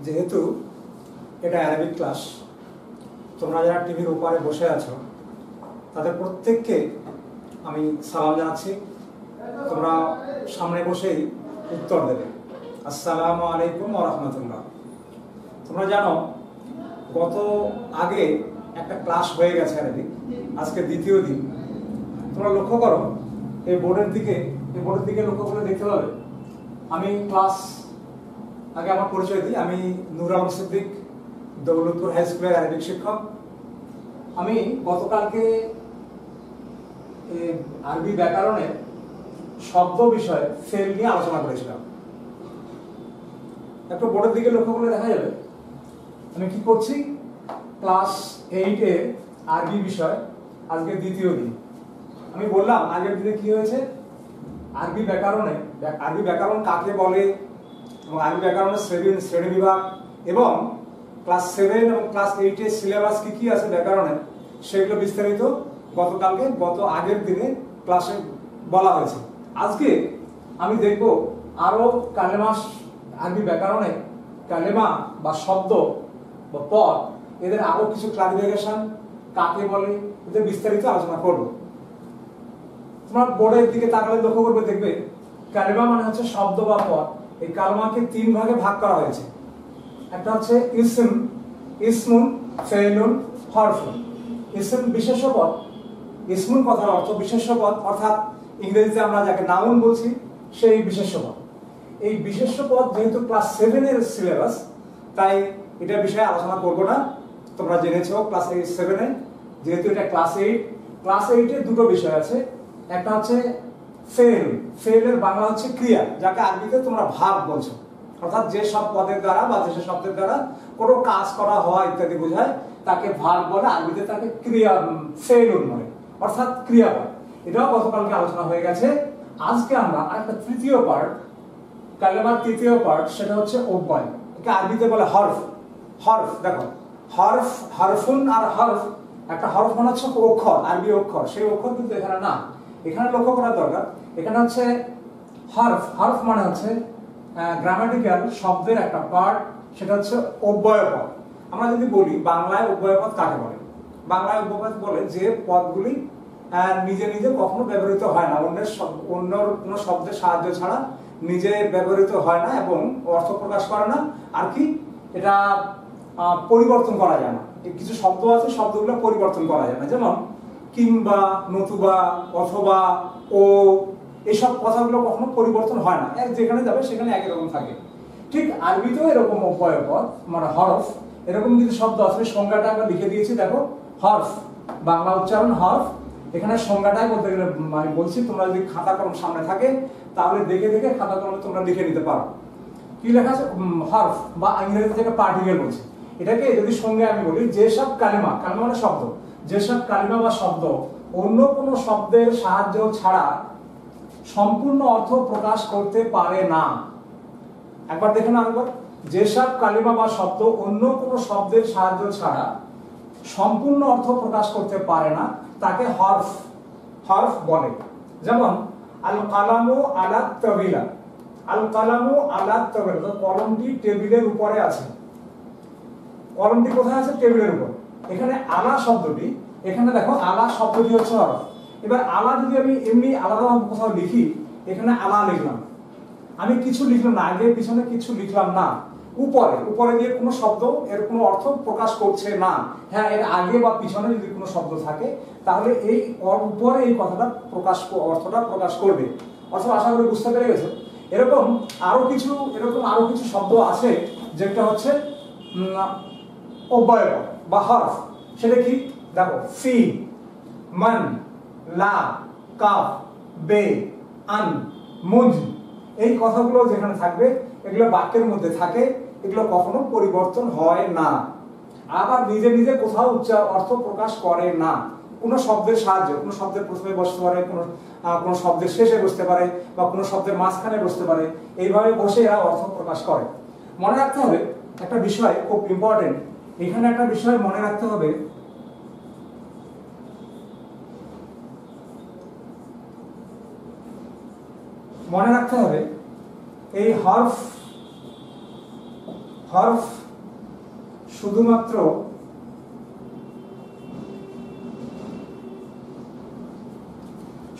যেহেতু এটা Arabic class, তোমরা যারা টিভির ওপারে বসে আছো তাদের প্রত্যেককে আমি সালাম জানাচ্ছি। তোমরা সামনে বসেই উত্তর দেবে। আসসালামু আলাইকুম ওয়া রাহমাতুল্লাহ। তোমরা জানো গত আগে একটা ক্লাস হয়ে গেছে অ্যারাবিক, আজকে দ্বিতীয় দিন। তোমরা লক্ষ্য করো এই বোর্ডের দিকে লক্ষ্য করে দেখতে পাবে আমি ক্লাস আগে আমার পরিচয় দিই। আমি নূর আলম সিদ্দিক, দৌলতপুর হাই স্কুলের অ্যারাবিক শিক্ষক। আমি গতকালকে আরবি ব্যাকরণের শব্দ বিষয়ে ফেল নিয়ে আলোচনা করেছিলাম। একটু বোর্ডের দিকে লক্ষ্য করে দেখা যাবে আমি কি করছি। ক্লাস 8 এর আরবি বিষয় আজকে দ্বিতীয় দিন। আমি বললাম আগের দিনে কি হয়েছে, আরবি ব্যাকরণ কাকে বলে এবং আরবি ব্যাকরণের শ্রেণী বিভাগ এবং ক্লাস 7 এবং ক্লাস 8 এর সিলেবাস কি কি আছে ব্যাকরণের, সেগুলো বিস্তারিত গত আগের দিনে ক্লাসে বলা হয়েছে। আজকে আমি দেখব আরো কালেমা, আরবি ব্যাকরণে কালেমা বা শব্দ বা পদ, এদের আরো কিছু ক্লারিফিকেশন, কাকে বলে, এদের বিস্তারিত আলোচনা করব। তোমার বোর্ডের দিকে তাকালে লক্ষ্য করবে, দেখবে কালেমা মানে হচ্ছে শব্দ বা পদ। এই কালেমাকে 3 ভাগে ভাগ করা হয়েছে। একটা হচ্ছে ইসম, ইসমুন, ফেইলুন, হরফুন। ইসম বিশেষ্য পদ। ইসমুন কথার অর্থ বিশেষ্য পদ, অর্থাৎ ইংরেজিতে আমরা যাকে নাউন বলছি সেই বিশেষ্য পদ। এই বিশেষ্য পদ যেহেতু ক্লাস 7 এর সিলেবাস, তাই এটা বিষয়ে আলোচনা করব না। তোমরা জেনেছো ক্লাস 7 এ, যেহেতু এটা ক্লাস 8 এর দুটো বিষয় আছে। একটা হচ্ছে ফেল, ফেলের বাংলা হচ্ছে ক্রিয়া, যাকে আরবিতে তোমরা ভাব বলছো, অর্থাৎ যে সব পদের দ্বারা বা যে শব্দের দ্বারা কোনো কাজ করা হয় ইত্যাদি বোঝায় তাকে ভাব বলে। আরবিতে তাকে ক্রিয়া, ফেলুন বলে, অর্থাৎ ক্রিয়া বলে। এটাও গতকালকে আলোচনা হয়ে গেছে। আজকে আমরা আরেকটা তৃতীয় পার্ট, কালেমার তৃতীয় পার্ট, সেটা হচ্ছে অব্যয়। একে আরবিতে বলে হরফ। হরফ দেখো, হরফ, হরফুন আর হরফ। একটা হরফ মানে হচ্ছে অক্ষর, আরবি অক্ষর। সেই অক্ষর কিন্তু এখানে না, এখানে লক্ষ্য করা দরকার। এখানে হচ্ছে হরফ। হরফ মানে হচ্ছে গ্রামাটিক্যাল শব্দের একটা পার্ট, সেটা হচ্ছে অব্যয়পদ। আমরা যদি বলি বাংলায় অব্যয়পদ কাকে বলে, বাংলায় অব্যয়পদ বলে যে পদগুলি নিজে নিজে কখনো ব্যবহৃত হয় না, অন্য কোনো শব্দের সাহায্য ছাড়া নিজে ব্যবহৃত হয় না এবং অর্থ প্রকাশ করে না। আর কি, এটা পরিবর্তন করা যায় না। কিছু শব্দ আছে, শব্দগুলো পরিবর্তন করা যায় না, যেমন কিংবা, নতুবা, অথবা, ও, এইসব কথাগুলো কখনো পরিবর্তন হয় না, যেখানে যাবে সেখানে একই রকম থাকে। ঠিক আরবিতেও এরকম অব্যয়পদ মানে হরফ, এরকম কিছু শব্দ আছে। সংজ্ঞাটা আমরা লিখে দিয়েছি, দেখো হরফ, বাংলা উচ্চারণ হরফ। এখানে সংজ্ঞাটাই বলতে গেলে আমি বলছি, তোমরা যদি খাতা কলম সামনে থাকে তাহলে দেখে দেখে খাতা কলমে তোমরা লিখে নিতে পারো। কি লেখা আছে, হরফ বা ইংরেজিতে যেটা পার্টিকেল বলছে, এটাকে যদি সঙ্গে আমি বলি যেসব কালেমা, কালেমা মানে শব্দ, যেসব কালেমা বা শব্দ অন্য কোনো শব্দের সাহায্য ছাড়া সম্পূর্ণ অর্থ প্রকাশ করতে পারে না। একবার দেখে না আরেকবার, যেসব কালেমা বা শব্দ অন্য কোনো শব্দের সাহায্য ছাড়া সম্পূর্ণ অর্থ প্রকাশ করতে পারে না তাকে হরফ, হরফ বলে। যেমন আল কালামু আলা তাবিলা, আল কালামু আলা তাবিলা, কলমটি টেবিলের উপরে আছে। কলমটি কোথায় আছে, টেবিলের উপর। এখানে আলা শব্দটি, এখানে দেখো আলা শব্দটি হচ্ছে হরফ। এবার আলা যদি আমি এমনি আলাদাভাবে কোথাও লিখি, এখানে আলা লিখলাম, আমি কিছু লিখলাম না, আগে পিছনে কিছু লিখলাম না, উপরে, উপরে দিয়ে কোনো শব্দ এর কোনো অর্থ প্রকাশ করছে না। হ্যাঁ, এর আগে বা পিছনে যদি কোনো শব্দ থাকে তাহলে এই উপরে এই কথাটা প্রকাশ, অর্থটা প্রকাশ করবে। অর্থাৎ আশা করি বুঝতে পেরে গেছো। এরকম আরো কিছু শব্দ আছে যেটা হচ্ছে অব্যয়পদ বা হরফ। সেটা কি, দেখো ফি, মান, লা, কাফ, বে, আন, মুজ, এই কথাগুলো যেখানে থাকবে এগুলো বাক্যের মধ্যে থাকে, এগুলো কখনো পরিবর্তন হয় না। আবার নিজে নিজে কোথাও অর্থ প্রকাশ করে না। কোনো শব্দের সাহায্য, কোনো শব্দের প্রথমে বসতে পারে, কোনো শব্দের শেষে বসতে পারে, বা কোনো শব্দের মাঝখানে বসতে পারে। এইভাবে বসে এরা অর্থ প্রকাশ করে। মনে রাখতে হবে একটা বিষয় খুব ইম্পর্টেন্ট, এখানে একটা বিষয় মনে রাখতে হবে, এই হরফ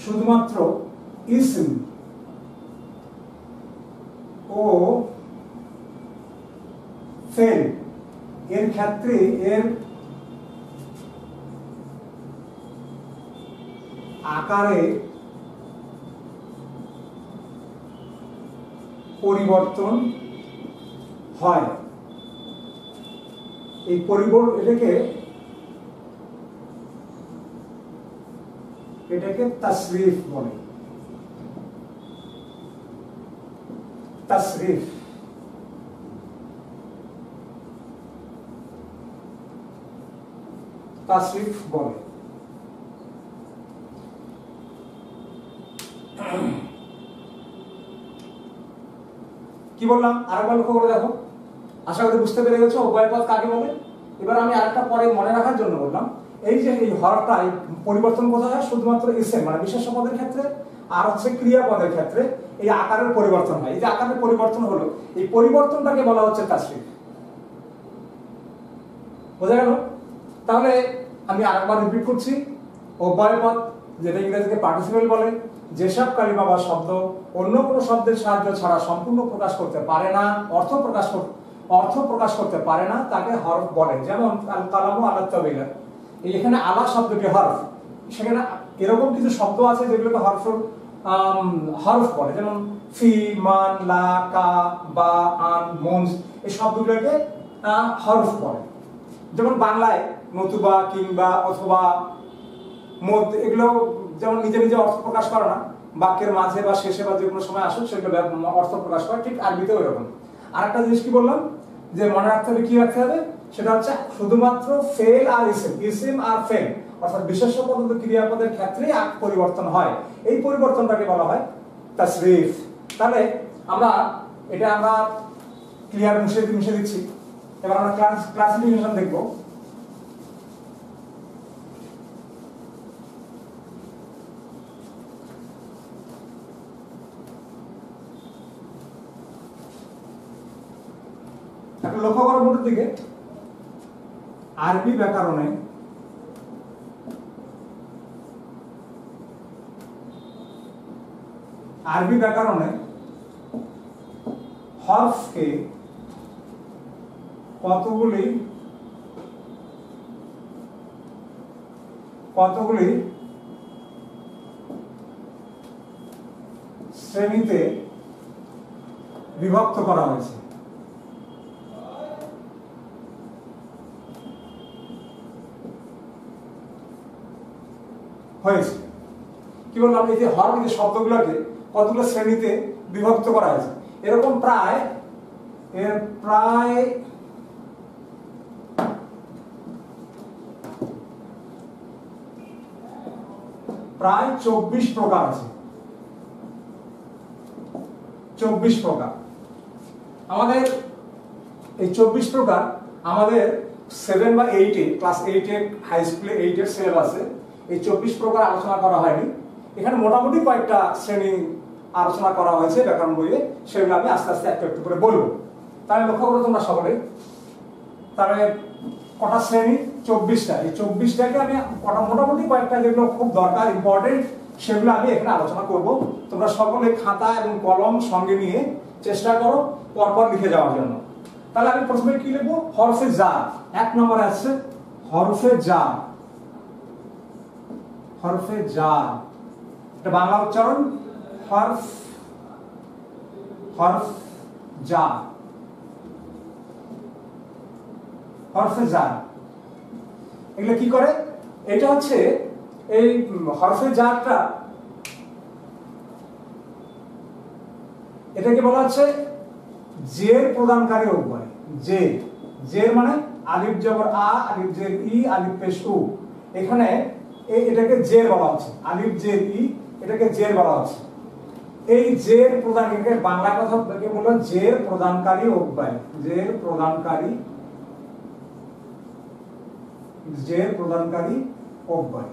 শুধুমাত্র ইসম ও ফেল এর ক্ষেত্রে এর আকারে পরিবর্তন হয়। এই এটাকে তাসরিফ বলে। তাসরিফ বলে। কি বললাম আরেকবার লক্ষ্য করে দেখো, আশা করি বুঝতে পেরে গেছো উভয়পদ কাকে বলে। এবার আমি আরেকটা পরে মনে রাখার জন্য বললাম, এই যে এই হরফটা পরিবর্তন কোথায় হয়, শুধুমাত্র ইসম মানে বিশেষ্য পদের ক্ষেত্রে আর হচ্ছে ক্রিয়াপদের ক্ষেত্রে এই আকারের পরিবর্তন হয়। এই যে আকারের পরিবর্তন হলো, এই পরিবর্তনটাকে বলা হচ্ছে তাসরিফ। বোঝা গেল? তাহলে আমি আরেকবার রিপিট করছি, অব্যয়পদ যেটা ইংরেজিতে পার্টিসিপেল বলে, যেসব কালিমা বা শব্দ অন্য কোনো শব্দের সাহায্য ছাড়া সম্পূর্ণ প্রকাশ করতে পারে না, অর্থ প্রকাশ করতে পারে না, তাকে হরফ বলে। যেমন আল কালামু আলা তাবিলা, এখানে আলা শব্দটি হরফ। সেখানে এরকম কিছু শব্দ আছে যেগুলোকে হরফ বলে, যেমন ফি, মান, লা, কা, বা, আন, মুনজ, এই শব্দগুলোকে হরফ বলে। যেমন বাংলায় নতুবা, কিংবা, অথবা, মদ, এগুলো যেমন নিজে নিজে অর্থ প্রকাশ করে না, বাক্যের মাঝে বা শেষে বা যে কোনো সময় আসুক সেগুলো অর্থ প্রকাশ করে, ঠিক আরবিতেও এরকম। আরেকটা জিনিস কি বললাম, যে মনে রাখতে হবে, কি রাখতে হবে, সেটা হচ্ছে শুধুমাত্র ফেল আর ইসম আর ফেল অর্থাৎ বিশেষ্য পদ ও ক্রিয়াপদের ক্ষেত্রে পরিবর্তন হয়। এই পরিবর্তনটাকে বলা হয় তাসরিফ। তাহলে আমরা ক্লিয়ার মুছে দিচ্ছি। এবার আমরা ক্লাসিফিকেশন দেখব। লক্ষ্য করো বোর্ডের দিকে, আরবি ব্যাকরণে হরফকে কতগুলি শ্রেণীতে বিভক্ত করা হয়েছে। কি বললাম, এই যে হরফ, এই শব্দগুলোকে কতগুলো শ্রেণীতে বিভক্ত করা হয়েছে। এরকম প্রায় 24 প্রকার আছে। 24 প্রকার। আমাদের এই 24 প্রকার আমাদের 7 বা 8 এ, ক্লাস 8 এর হাই স্কুলে 8 এর সিলেবাসে এই 24 প্রকার আলোচনা করা হয়নি। এখানে মোটামুটি কয়েকটা শ্রেণী আলোচনা করা হয়েছে ব্যাকরণ বইয়ে, সেগুলো আমি আস্তে আস্তে একটু একটু করে বলবো। তাহলে লক্ষ্য করো তোমরা সকলে, তাহলে কটা শ্রেণী? 24টা। এই 24টাকে আমি মোটামুটি কয়েকটা যেগুলো খুব দরকার, ইম্পর্টেন্ট, সেগুলো আমি এখানে আলোচনা করব। তোমরা সকলে খাতা এবং কলম সঙ্গে নিয়ে চেষ্টা করো পরপর লিখে যাওয়ার জন্য। তাহলে আমি প্রথমে কি লিখবো? হরফে জার। 1 নম্বরে আছে হরফে জার। হরফে জার, এটা বাংলা উচ্চারণ হরফ জার। হরফে জার এগুলো কি করে? এটা হচ্ছে এই হরফে জারটা, এটাকে বলা হচ্ছে জের প্রদানকারী অব্যয়। জের মানে আলিফ জবর আ, আলিফ জের ই, আলিফ পেশ উ। এখানে এটাকে জের বলা হচ্ছে, আলিফ জের ই, এটাকে জের বলা হচ্ছে। এই জের প্রদান, বাংলা কথা বললো জের প্রদানকারী অব্যয়। জের প্রদানকারী অব্যয়।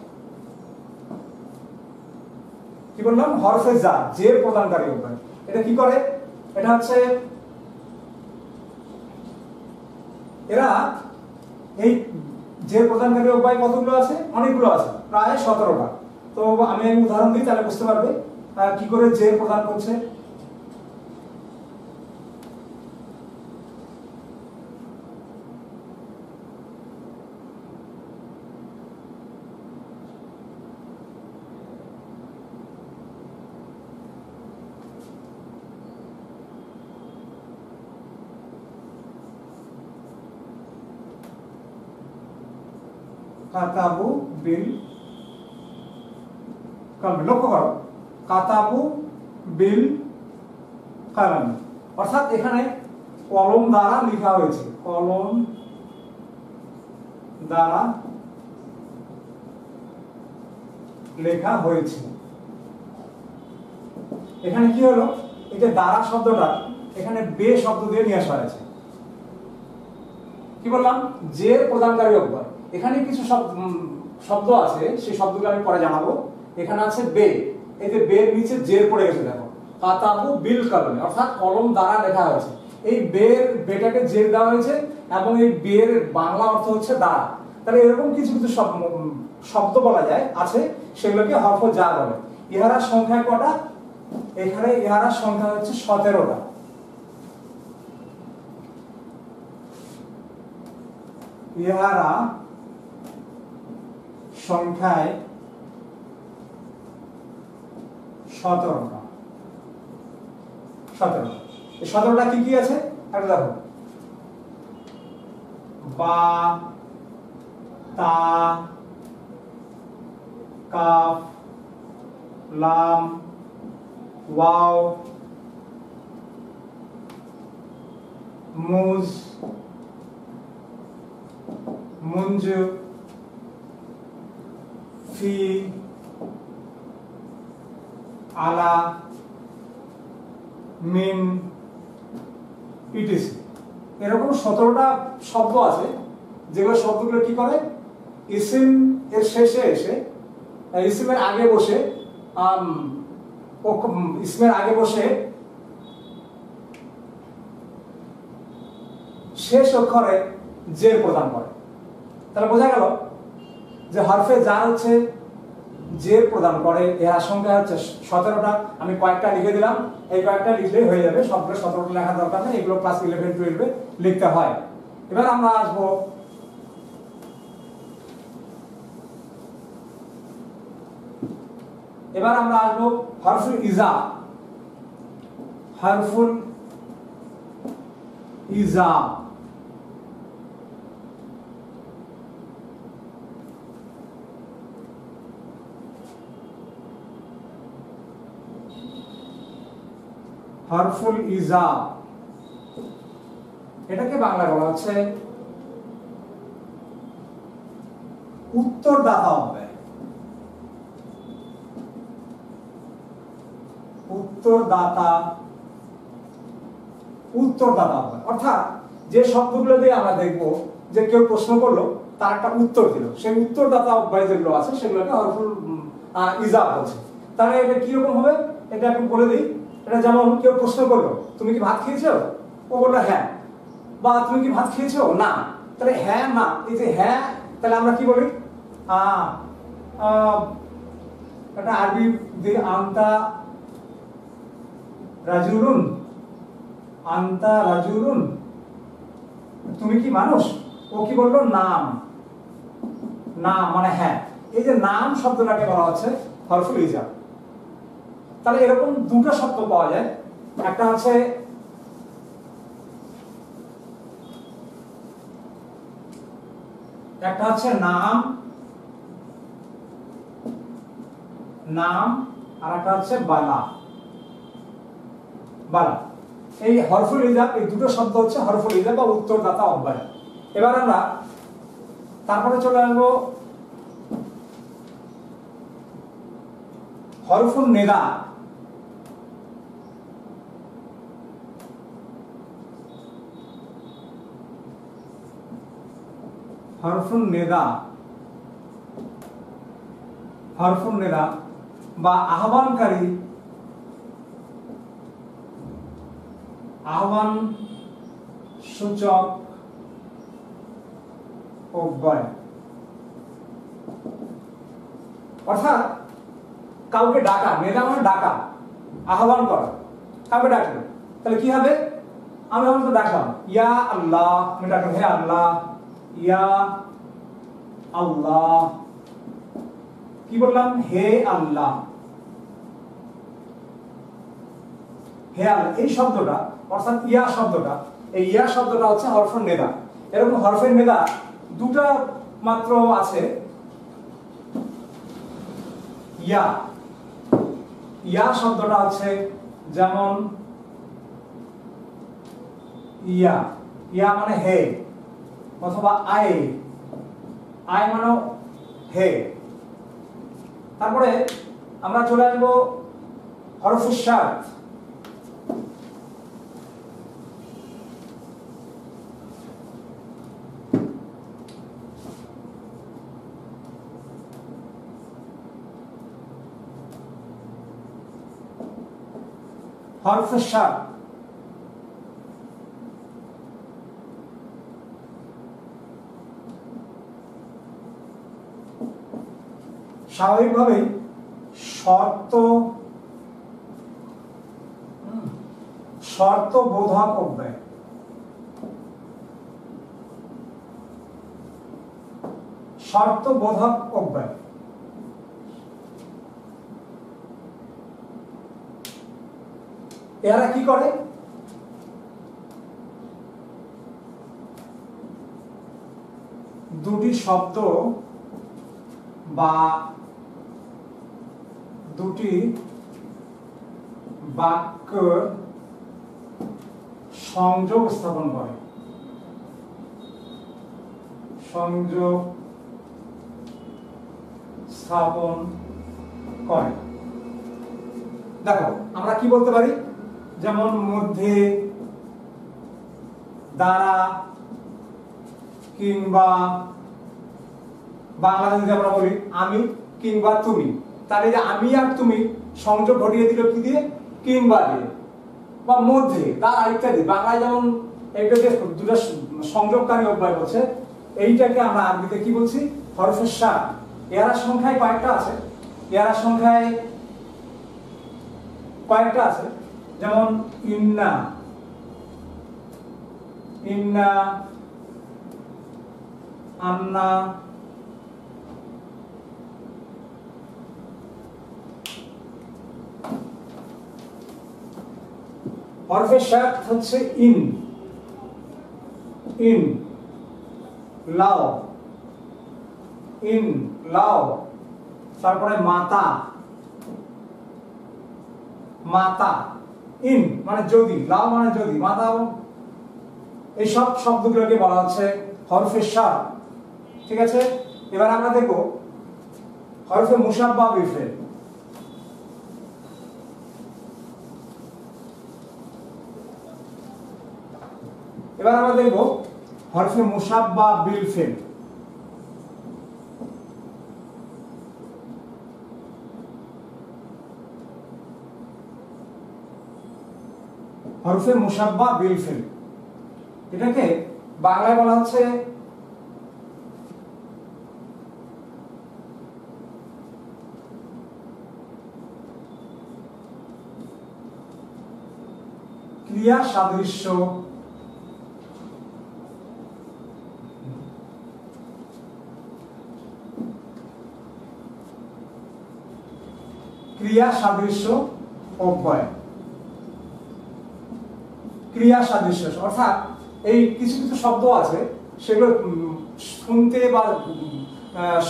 কি বললাম? হরফে জার, জের প্রদানকারী অব্যয়। এটা কি করে? এটা হচ্ছে এরা এই যে প্রদানকারী অব্যয় কতগুলো আছে, অনেকগুলো আছে, প্রায় 17টা। তো আমি এক উদাহরণ দিই তাহলে বুঝতে পারবে কি করে যে প্রদান করছে। কাতাবু বিল কলম, লক্ষ্য করো, কাতাবু বিল কলম, অর্থাৎ এখানে কলম দ্বারা লেখা হয়েছে, কলম দ্বারা লেখা হয়েছে। এখানে কি হলো, এই যে দ্বারা শব্দটা এখানে বে শব্দ দিয়ে নিয়ে আসা হয়েছে। কি বললাম, যে প্রদানকারী অব্যয়। এখানে কিছু শব্দ আছে, সেই শব্দগুলো আমি পরে জানাবো। এখানে আছে বে, এই যে বের নিচে জের পড়ে গেছে, দেখো, কাতাবু বিল কলমে, অর্থাৎ কলম দ্বারা লেখা হয়েছে। এই বেটাকে জের দেওয়া হয়েছে এবং এই বের বাংলা অর্থ হচ্ছে দ্বারা। তাহলে এরকম কিছু কিছু শব্দ বলা যায় আছে, সেগুলোকে হরফ যা বলে। ইহারার সংখ্যা কটা, এখানে ইহারার সংখ্যা হচ্ছে 17টা। ইহারা সংখ্যায় 17টা। 17টা কি কি আছে একটা দেখো, বা, তা, কাফ, লাম, ওয়াও, মুজ, মুঞ্জ, ফি, আলা, মিন, ইটিসি। এরকম 17টা শব্দ আছে, যেগুলো শব্দগুলো কি করে, ইসিম এর শেষে এসে, ইসিমের আগে বসে, ইসমের আগে বসে শেষ অক্ষরে জের প্রদান করে। তাহলে বোঝা গেল যে হরফে যা হচ্ছে জের প্রদান করে, এর সংখ্যা হচ্ছে 17টা। আমি কয়েকটা লিখে দিলাম, এই কয়েকটা লিখলেই হয়ে যাবে, সবগুলো 17টা লেখা দরকার নেই, এগুলো ক্লাস 11-12 লিখতে হয়। এবার আমরা আসবো হরফুল ইজা। হরফুল ইজা হরফুল ইজা, এটাকে বাংলা বলা হচ্ছে উত্তরদাতা অব্যয়। উত্তরদাতা অব্যয় অর্থাৎ যে শব্দগুলো দিয়ে আমরা দেখবো যে কেউ প্রশ্ন করলো, তার একটা উত্তর দিল, সেই উত্তরদাতা অব্যয় যেগুলো আছে সেগুলোকে হরফুল ইজা বলছে। তাহলে এটা কিরকম হবে, এটা একটু বলে দিই। এটা যেমন কেউ প্রশ্ন করলো, তুমি কি ভাত খেয়েছো? ও বললো হ্যাঁ। বা তুমি কি ভাত খেয়েছো? না। তাহলে হ্যাঁ না, এই যে হ্যাঁ, তাহলে আমরা কি বলি, এটা আরবি দিয়ে আনতা রাজুলুন, আনতা রাজুলুন, তুমি কি মানুষ? ও কি বললো, নাম। নাম মানে হ্যাঁ। এই যে নাম শব্দটাকে বলা হচ্ছে হরফুল ইজা। তাহলে এরকম দুটো শব্দ পাওয়া যায়, একটা হচ্ছে নাম, আর একটা হচ্ছে বালা। এই হরফুল ইজা, এই দুটো শব্দ হচ্ছে হরফুল ইজা বা উত্তরদাতা অব্যয়। এবার আমরা তারপরে চলে আসবো হরফুল নেদা। হরফুল নেদা বা আহ্বানকারী, আহ্বান সূচক অব্যয়। অর্থাৎ কাউকে ডাকা, নেদা মানে ডাকা, আহ্বান করা, কাউকে ডাকলো, তাহলে কি হবে? আমি যখন তো ডাকলাম ইয়া আল্লাহ, আমি ডাকলাম হে আল্লাহ, ইয়া আল্লাহ, কি বললাম? হে আল্লাহ, হে আল্লাহ। এই শব্দটা অর্থাৎ ইয়া শব্দটা, এই ইয়া শব্দটা হচ্ছে হরফের নেদা। এরকম হরফের নেদা দুটা মাত্র আছে। ইয়া, ইয়া শব্দটা হচ্ছে যেমন ইয়া, ইয়া মানে হে, অথবা আয়, আয় মানে হে। তারপরে আমরা চলে আসবো হরফে শাদ। হরফে শাদ স্বাভাবিকভাবেই শর্ত বোধক অব্যয়। শর্ত বোধক অব্যয়। এরা কি করে? দুটি শব্দ বা দুটি বাক্য সংযোগ স্থাপন করে। সংযোগ স্থাপন করে। দেখো আমরা কি বলতে পারি? যেমন মধ্যে, দ্বারা, কিংবা বাংলাতে যদি আমরা বলি আমি কিংবা তুমি, তাহলে যে আমি আর তুমি সংযোগ ঘটিয়ে দিল কি দিয়ে? কিংবা দিয়ে, বা মধ্যে, দ্বারা ইত্যাদি। বাংলায় যেমন একটা যে দুটো সংযোগকারী অব্যয় বলছে, এইটাকে আমরা আরবিতে কি বলছি? হরফে শাদ। এরা সংখ্যায় কয়েকটা আছে, এরা সংখ্যায় কয়েকটা আছে, যেমন ইন্না, ইন্না, আন্না, হরফে শাদ হচ্ছে ইন, ইন, লাও, ইন, লাও, তারপরে মাতা, মাতা, ইন মানে যদি, লাও মানে যদি, মাতা, এই সব শব্দগুলোকে বলা হচ্ছে হরফে শাদ। ঠিক আছে, এবার আমরা দেখব হরফে মুশাব্বাহ বিল ফেল। এবার আমরা দেখব হরফে মুশাব্বাহ বিল ফেল। হরফে মুশাব্বাহ বিল ফেল, এটাকে বাংলায় বলা হচ্ছে ক্রিয়া সাদৃশ্য, ক্রিয়া সাদৃশ্য অব্যয়। ক্রিয়া সাদৃশ্য অর্থাৎ এই কিছু কিছু শব্দ আছে সেগুলো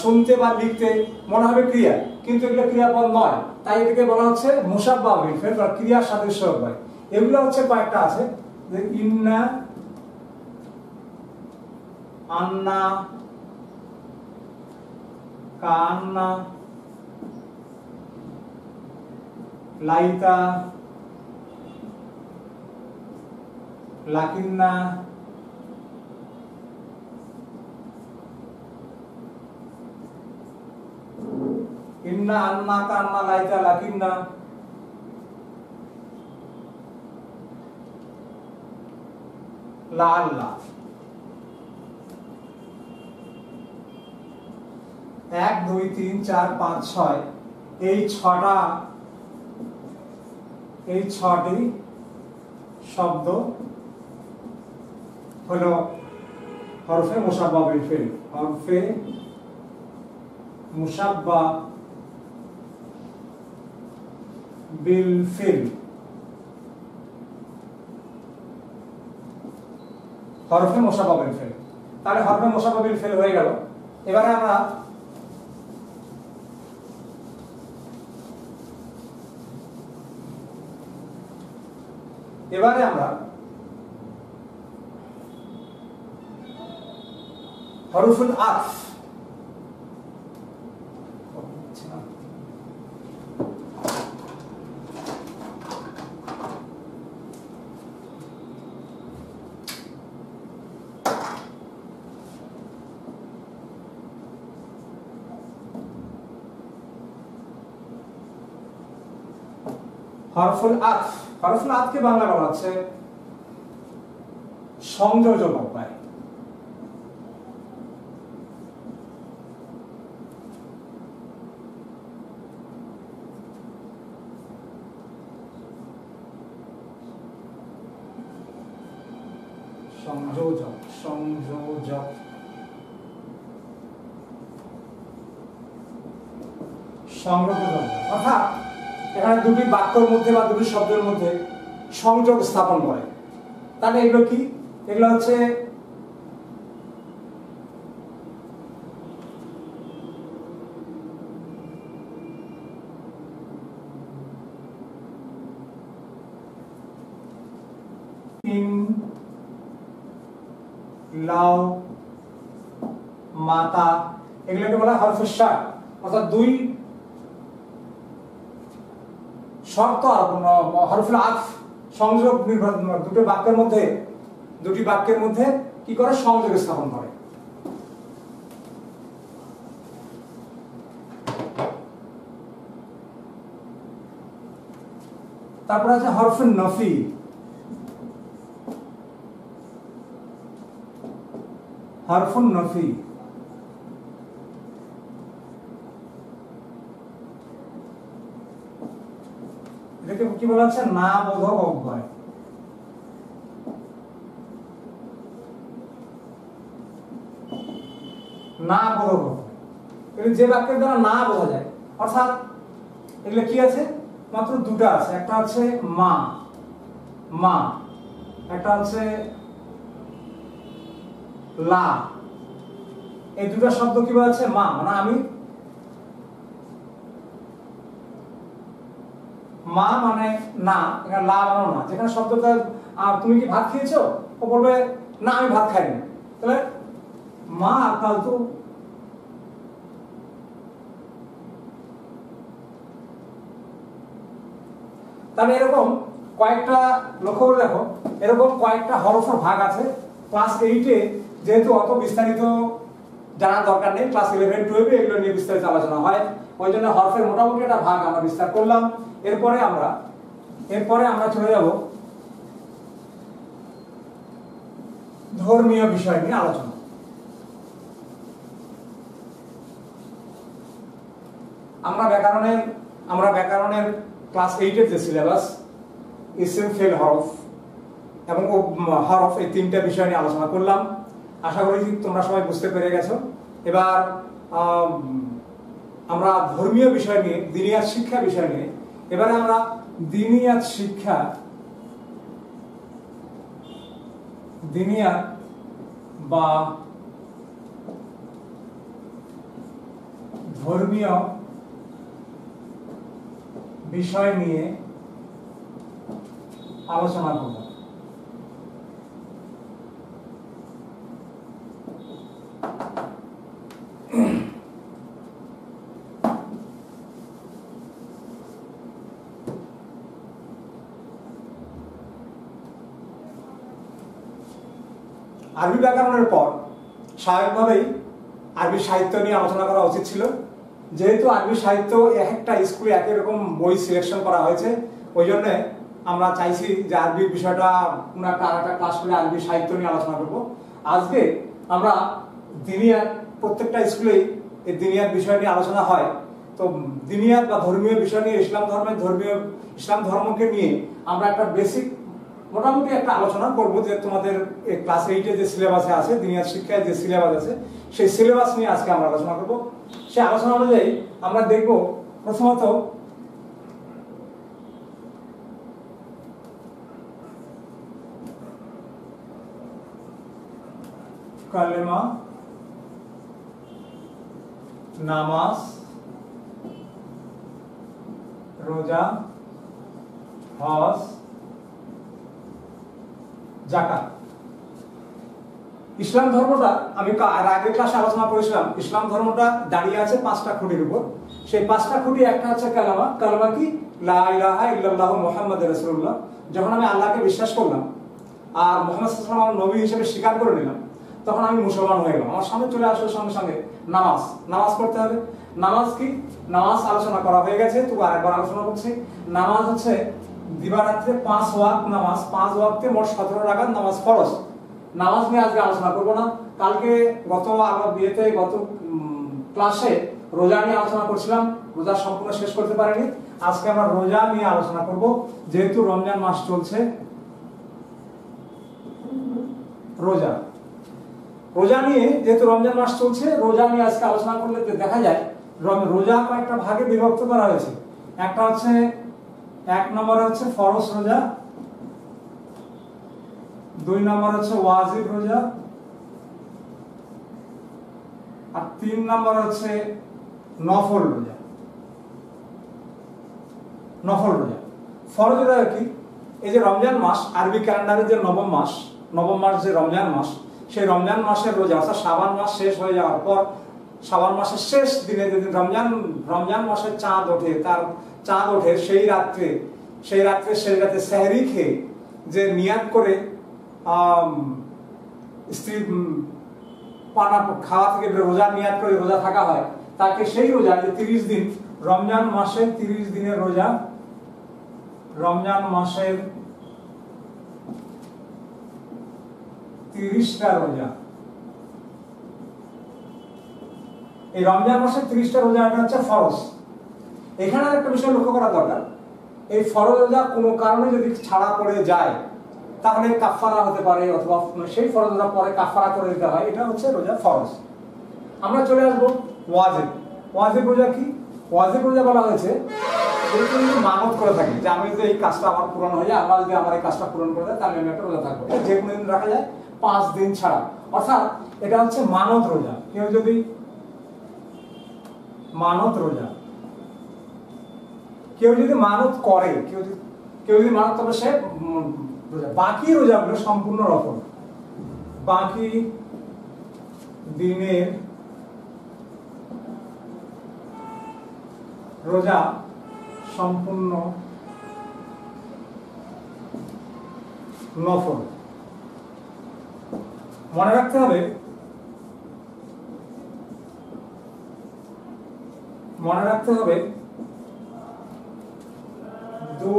শুনতে বা লিখতে মনে হবে ক্রিয়া, কিন্তু এগুলো ক্রিয়াপদ নয়, তাই এটাকে বলা হচ্ছে মুশাব্বাহ বিল ফেল বা ক্রিয়া সাদৃশ্য অব্যয়। এগুলো হচ্ছে কয়েকটা আছে, যে ইন্না, আন্না, কান্না, লাইতা, লাকিন্না, ইন্না, আন্না, কান্না, লাইতা, লাকিন্না, লাআল্লা। 1 2 3 4 5 6 এই ছটি শব্দ হলো হরফে মুসাব্বা বিল ফিল। হরফে মুসাব্বা বিল ফিল, হরফে মুসাব্বা বিল ফিল। তাহলে হরফে মুসাব্বা বিল ফিল হয়ে গেল। এবারে আমরা হরফুল আতফ, হরফুল আতফ, হরফুল আতফকে বাংলা বলা হচ্ছে সংযোজক অব্যয়। সংযোজক, সংযোজক, সংযোজক অর্থাৎ এখানে দুটি বাক্যের মধ্যে বা দুটি শব্দের মধ্যে সংযোগ স্থাপন করে। তাহলে এগুলো কি? এগুলো হচ্ছে লাউ, মাতা, এগুলোকে বলা হয় হরফে শার, অর্থাৎ দুই শর্ত হরফুল আতফ সংযোগ নির্ভর, দুটি বাক্যের মধ্যে কি করে? সংযোগ স্থাপন করে। তারপরে আছে হরফুল নফি, হরফুল নফি এটাকে কি বলা হচ্ছে? না বোধক অব্যয়। না বোধক অব্যয় যে বাক্যের দ্বারা না বোঝা যায়, অর্থাৎ এগুলো কি আছে? মাত্র দুটো আছে, একটা হচ্ছে মা, মা, একটা হচ্ছে লা। এই দুটো শব্দ কি বলা আছে? মা মানে আমি, মা মানে না, এখানে লা মানে না। যেখানে শব্দটা তুমি কি ভাত খেয়েছো, ও বলবে না আমি ভাত খাইনি, তাহলে মা আকালতু। তাহলে এরকম কয়েকটা, লক্ষ্য করে দেখো, এরকম কয়েকটা হরফের ভাগ আছে। ক্লাস 8-এ যেহেতু অত বিস্তারিত জানার দরকার নেই, ক্লাস 11 12-এ এগুলো নিয়ে বিস্তারিত আলোচনা হয়, ওই জন্য হরফের মোটামুটি একটা ভাগ আমরা বিস্তার করলাম। এরপরে আমরা চলে যাব ধর্মীয় বিষয় নিয়ে আলোচনা। আমরা ব্যাকরণের ক্লাস 8-এর যে সিলেবাস, ইসম, ফেল, হরফ এবং হরফ, এই তিনটা বিষয় নিয়ে আলোচনা করলাম। আশা করি তোমরা সবাই বুঝতে পেরে গেছো। এবার আমরা ধর্মীয় বিষয় নিয়ে, দিনিয়াত শিক্ষা বিষয় নিয়ে, এবারে আমরা দিনিয়াত শিক্ষা, দিনিয়াত বা ধর্মীয় বিষয় নিয়ে আলোচনা করব। আরবি ব্যাকরণের পর স্বাভাবিকভাবেই আরবি সাহিত্য নিয়ে আলোচনা করা উচিত ছিল। যেহেতু আরবি সাহিত্য একটা স্কুলে একই রকম বই সিলেকশন করা হয়েছে, ওই জন্য আমরা চাইছি যে আরবি বিষয়টা কোনো একটা আরেকটা ক্লাস করে আরবি সাহিত্য নিয়ে আলোচনা করব। আজকে আমরা দিনিয়াত, প্রত্যেকটা স্কুলেই এই দিনিয়াত বিষয় নিয়ে আলোচনা হয়। তো দিনিয়াত বা ধর্মীয় বিষয় নিয়ে ইসলাম ধর্মকে নিয়ে আমরা একটা বেসিক মোটামুটি একটা আলোচনা করব, যে তোমাদের ক্লাস 8 যে সিলেবাসে আছে, দিনিয়াত শিক্ষায় যে সিলেবাস আছে, সেই সিলেবাস নিয়ে আজকে আমরা আলোচনা করব। সেই আলোচনা অনুযায়ী আমরা দেখব প্রথমত কালেমা, নামাজ, রোজা, হজ, যাকাত। ইসলাম ধর্মটা আমি আগের ক্লাসে আলোচনা করেছিলাম, ইসলাম ধর্মটা দাঁড়িয়ে আছে 5টা খুঁটির উপর। সেই 5টা খুঁটি একটা হচ্ছে কালেমা। কালেমা কি? লা ইলাহা ইল্লাল্লাহু মুহাম্মাদুর রাসূলুল্লাহ। যখন আমি আল্লাহকে বিশ্বাস করলাম আর মুহাম্মদ সাল্লাল্লাহু আলাইহি ওয়াসাল্লাম আমার নবী হিসেবে স্বীকার করে নিলাম, তখন আমি মুসলমান হয়ে গেলাম। আমার সামনে চলে আসলো সঙ্গে সঙ্গে নামাজ। নামাজ পড়তে হবে। নামাজ কি? নামাজ আলোচনা করা হয়ে গেছে, তবু আরেকবার আলোচনা করছি। নামাজ হচ্ছে দিবারাত্রে 5 ওয়াক্ত নামাজ, 5 ওয়াক্তে মোট 17 রাকাত নামাজ ফরজ। নামাজ নিয়ে আজকে আলোচনা করব না। কালকে গত ক্লাসে রোজা নিয়ে আলোচনা করছিলাম, রোজা সম্পূর্ণ শেষ করতে পারিনি। আজকে আমরা রোজা নিয়ে আলোচনা করব, যেহেতু রমজান মাস চলছে। রোজা নিয়ে যেহেতু রমজান মাস চলছে, রোজা নিয়ে আজকে আলোচনা করলে দেখা যায় রোজা কয়েকটা ভাগে বিভক্ত করা হয়েছে। একটা হচ্ছে 1 নম্বর হচ্ছে ফরজ রোজা, 2 নম্বর হচ্ছে ওয়াজিব রোজা, আর 3 নম্বর হচ্ছে নফল রোজা। ফরজ রোজা কি? এই যে রমজান মাস, আরবি ক্যালেন্ডারের যে নবম মাস যে রমজান মাস, সেই রমজান মাসের রোজা অর্থাৎ শাবান মাস শেষ হয়ে যাওয়ার পর শাবান মাসের শেষ দিনে যেদিন রমজান মাসের চাঁদ ওঠে সেই রাত্রে সেই রাতে সেহরি খেয়ে যে নিয়াত করে স্ত্রী পানা খাওয়া থেকে রোজা নিয়াত করে রোজা থাকা হয়, তাকে সেই রোজা যে 30 দিন, রমজান মাসের 30 দিনের রোজা, রমজান মাসের 30টা রোজা, এই রমজান মাসের 30টা রোজা এটা হচ্ছে ফরজ। এখানে একটা বিষয় লক্ষ্য করা দরকার, এই ফরজ রোজা কোনো কারণে যদি ছাড়া পড়ে যায় তাহলে কাফারা হতে পারে, অথবা সেই ফরজ রোজা পরে কাফারা করে দিতে হয়। এটা হচ্ছে রোজা ফরজ। আমরা চলে আসবো ওয়াজিব রোজা কি? ওয়াজিব রোজা বলা হয়েছে যদি মানত করে থাকি যে আমি যদি এই কাজটা আমার পূরণ হয়ে যায়, আল্লাহ যদি আমার এই কাজটা পূরণ করে দেয়, তাহলে আমি একটা রোজা থাকবো। যে কোনো দিন রাখা যায়, 5 দিন ছাড়া। অর্থাৎ এটা হচ্ছে মানত রোজা। কেউ যদি মানত করে, কেউ যদি মানত, তবে সে রোজা। বাকি রোজাগুলো সম্পূর্ণ নফল। বাকি দিনের রোজা সম্পূর্ণ নফল। মনে রাখতে হবে, 2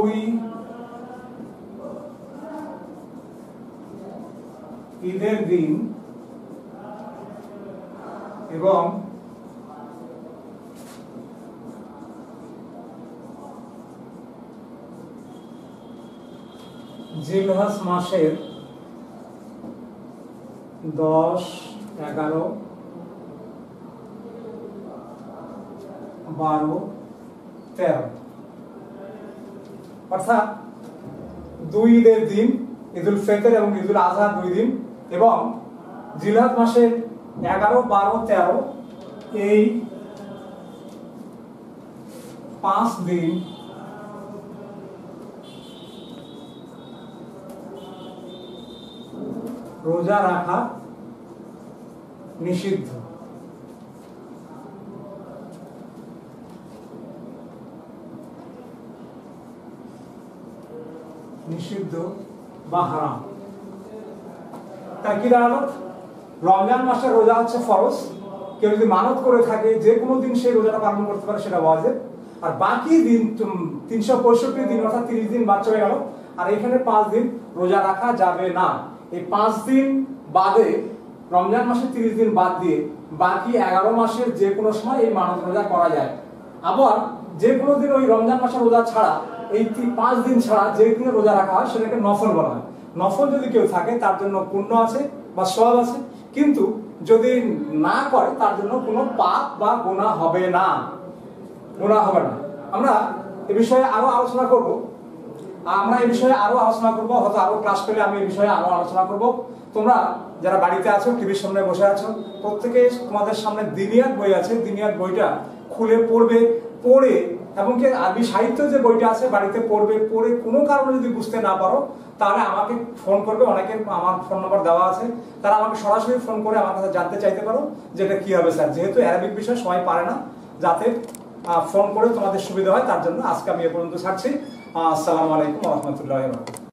ঈদের দিন এবং জিলহজ মাসের 10, 11, 12, 13, অর্থাৎ 2 ঈদের দিন, ঈদুল ফিতর এবং ঈদুল আজহা 2 দিন, এবং জিলহজ মাসের 11, 12, 13 এই 5 দিন রোজা রাখা নিষিদ্ধ। বা হারাম। তাই কি দাঁড়ালো? রমজান মাসের রোজা হচ্ছে ফরজ। কেউ যদি মানত করে থাকে যে কোনো দিন সেই রোজাটা পালন করতে পারে, সেটা ওয়াজিব। আর বাকি দিন 365 দিন অর্থাৎ 30 দিন বাদ চলে গেল, আর এখানে 5 দিন রোজা রাখা যাবে না। এই 5 দিন বাদে, রমজান মাসে 30 দিন বাদ দিয়ে বাকি 11 মাসের যে কোনো সময় এই মানত রোজা করা যায়। আবার যে কোনো দিন ওই রমজান মাসের রোজা ছাড়া এই 5 দিন ছাড়া যে দিনে রোজা রাখা হয় সেটাকে নফল বলা হয়। নফল যদি কেউ থাকে তার জন্য পুণ্য আছে বা সওয়াব আছে, কিন্তু যদি না করে তার জন্য কোনো পাপ বা গুনাহ হবে না, গুনাহ হবে না। আমরা এই বিষয়ে আরো আলোচনা করব, হয়তো আরো ক্লাস পেলে আমি এই বিষয়ে আরো আলোচনা করব। তোমরা যারা বাড়িতে আছো, টিভির সামনে বসে আছো, প্রত্যেকে তোমাদের সামনে দিনিয়াত বই আছে, দিনিয়াত বইটা খুলে পড়বে, পড়ে এবং কি আরবি সাহিত্য যে বইটা আছে বাড়িতে পড়বে, পড়ে কোনো কারণে যদি বুঝতে না পারো তাহলে আমাকে ফোন করবে। অনেকের আমার ফোন নাম্বার দেওয়া আছে, তারা আমাকে সরাসরি ফোন করে আমার কাছে জানতে চাইতে পারো যে এটা কি হবে স্যার। যেহেতু অ্যারাবিক বিষয় সবাই পারে না, যাতে ফোন করে তোমাদের সুবিধা হয় তার জন্য আজকে আমি এ পর্যন্ত ছাড়ছি। আসসালামু আলাইকুম ওয়া রাহমাতুল্লাহি ওয়া বারাকাতুহু।